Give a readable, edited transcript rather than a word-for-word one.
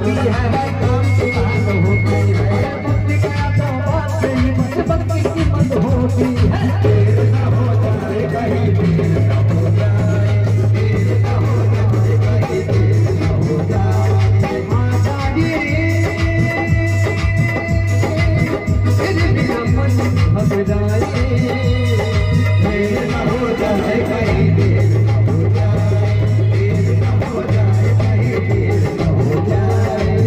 होती है काम की बात होती है भक्ति का तो बात नहीं बस भक्ति की मत होती है देर न हो जाए कहीं देर न हो जाए देर न हो जाए कहीं देर न हो जाए माता जी तेरे बिना मन थक जाए देर न हो जाए कहीं देर न हो जाए देर न हो जाए कहीं देर न हो जाए